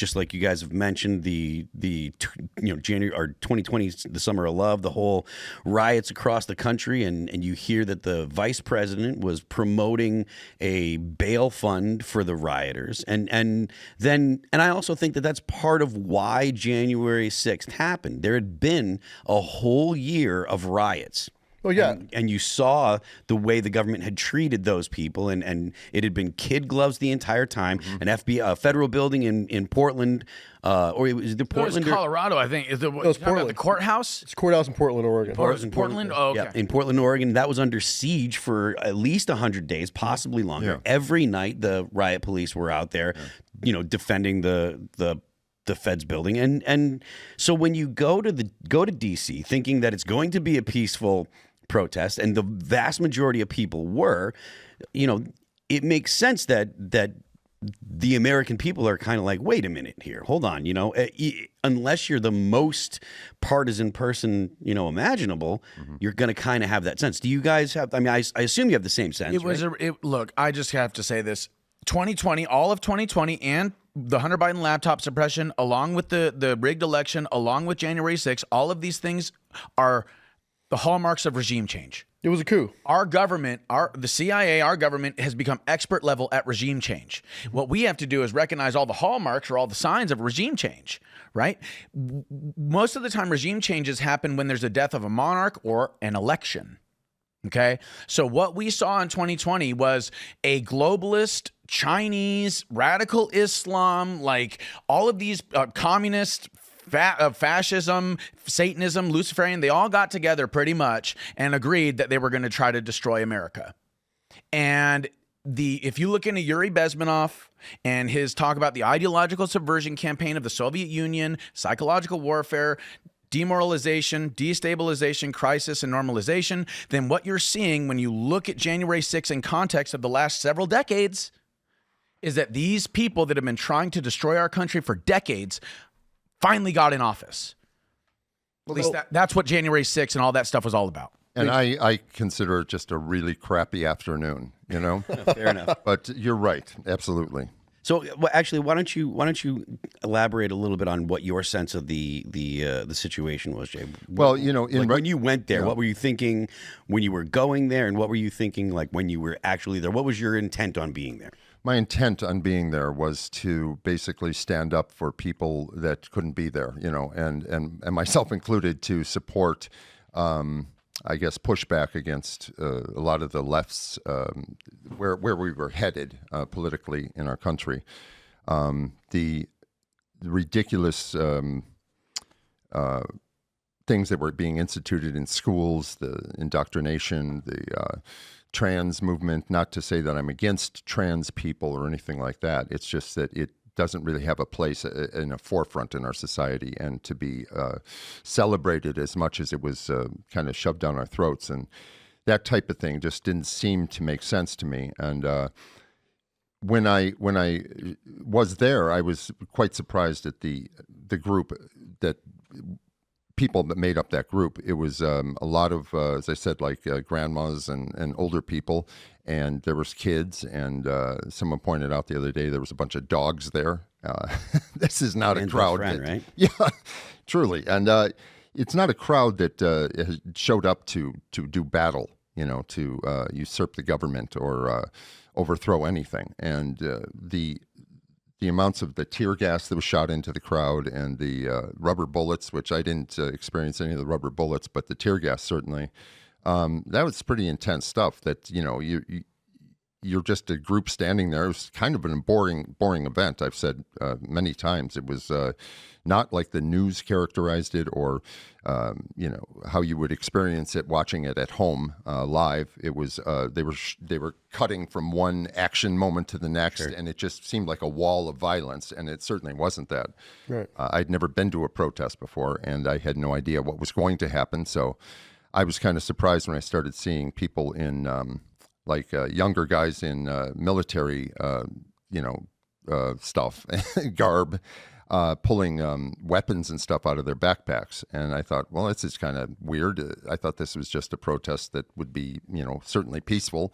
just like you guys have mentioned, January or 2020, the summer of love, the whole riots across the country, and you hear that the vice president was promoting a bail fund for the rioters, and I also think that that's part of why January 6th happened. There had been a whole year of riots. Oh, yeah. And you saw the way the government had treated those people, and it had been kid gloves the entire time. An FBI federal building in Portland, or it was the Portland, Colorado, I think. Is it Portland. The courthouse? It's courthouse in Portland, Oregon. Portland? Oh, okay. Yeah, in Portland, Oregon. That was under siege for at least 100 days, possibly longer. Yeah. Every night, the riot police were out there, defending the Fed's building, and so when you go to DC thinking that it's going to be a peaceful protest, and the vast majority of people were, it makes sense that the American people are kind of like, wait a minute here, hold on, unless you're the most partisan person, imaginable, you're going to kind of have that sense. Do you guys have? I mean, I assume you have the same sense. Look, I just have to say this: 2020, all of 2020, and the Hunter Biden laptop suppression, along with the rigged election, along with January 6th, all of these things are the hallmarks of regime change. It was a coup. Our government, the CIA, our government has become expert level at regime change. What we have to do is recognize all the hallmarks or all the signs of regime change, right? Most of the time, regime changes happen when there's a death of a monarch or an election. Okay. So what we saw in 2020 was a globalist, Chinese, radical Islam, like all of these communist, fascism, Satanism, Luciferian, they all got together pretty much and agreed that they were going to try to destroy America. And if you look into Yuri Bezmenov and his talk about the ideological subversion campaign of the Soviet Union, psychological warfare, demoralization, destabilization, crisis, and normalization, then what you're seeing when you look at January 6th in context of the last several decades is that these people that have been trying to destroy our country for decades finally got in office. At least that's what January 6th and all that stuff was all about. And I consider it just a really crappy afternoon, Fair enough. But you're right, absolutely. So, actually, why don't you elaborate a little bit on what your sense of the situation was, Jay? Well, when you went there, what were you thinking when you were going there, and what were you thinking like when you were actually there? What was your intent on being there? My intent on being there was to basically stand up for people that couldn't be there, and myself included, to support, pushback against a lot of the left's where we were headed politically in our country. The ridiculous things that were being instituted in schools, the indoctrination, the trans movement, not to say that I'm against trans people or anything like that. It's just that it doesn't really have a place in a forefront in our society, and to be celebrated as much as it was kind of shoved down our throats. And that type of thing just didn't seem to make sense to me. And when I was there, I was quite surprised at the group that people that made up that group. It was a lot of, as I said, like grandmas and older people, and there was kids, and someone pointed out the other day there was a bunch of dogs there. This is not a crowd. Right? Yeah, truly. And it's not a crowd that showed up to do battle, to usurp the government or overthrow anything. And the amounts of the tear gas that was shot into the crowd, and the rubber bullets, which I didn't experience any of the rubber bullets, but the tear gas certainly, that was pretty intense stuff. That you're just a group standing there. It was kind of a boring event. I've said many times it was not like the news characterized it, or how you would experience it watching it at home live. It was they were cutting from one action moment to the next, Sure. and it just seemed like a wall of violence, and it certainly wasn't that. Right. I'd never been to a protest before, and I had no idea what was going to happen. So I was kind of surprised when I started seeing people in younger guys in military, stuff, garb, pulling weapons and stuff out of their backpacks. And I thought, well, this is kind of weird. I thought this was just a protest that would be, certainly peaceful.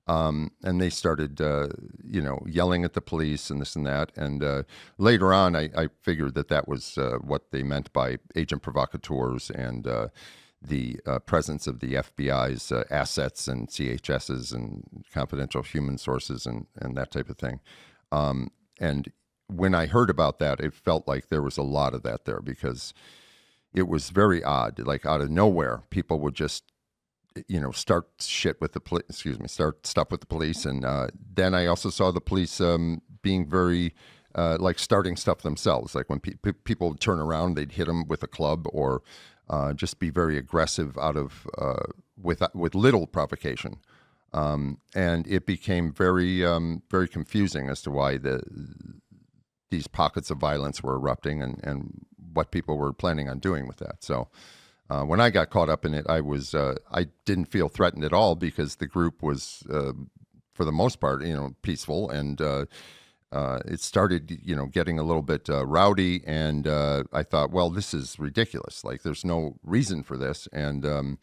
And they started, yelling at the police and this and that. And later on, I figured that was what they meant by agent provocateurs and the presence of the FBI's assets and CHSs and confidential human sources and that type of thing. And when I heard about that, it felt like there was a lot of that there because it was very odd. Like out of nowhere, people would just start shit with the police. Start stuff with the police, and then I also saw the police being very starting stuff themselves. Like when people would turn around, they'd hit them with a club or just be very aggressive out of with little provocation, and it became very very confusing as to why these pockets of violence were erupting and what people were planning on doing with that. So. When I got caught up in it, I didn't feel threatened at all because the group was, for the most part, peaceful, and it started, getting a little bit rowdy. And I thought, well, this is ridiculous. Like, there's no reason for this. And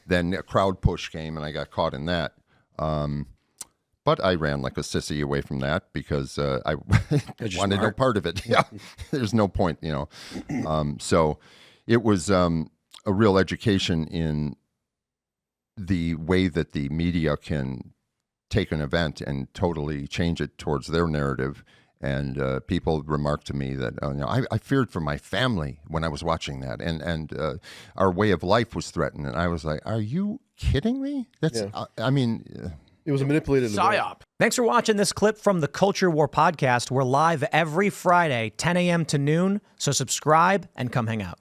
then a crowd push came, and I got caught in that. But I ran like a sissy away from that because I wanted no part of it. Yeah, there's no point, So it was. A real education in the way that the media can take an event and totally change it towards their narrative. And people remarked to me that I feared for my family when I was watching that, and our way of life was threatened. And I was like, "Are you kidding me?" That's, it was a manipulated psyop. Thanks for watching this clip from the Culture War podcast. We're live every Friday, 10 a.m. to noon. So subscribe and come hang out.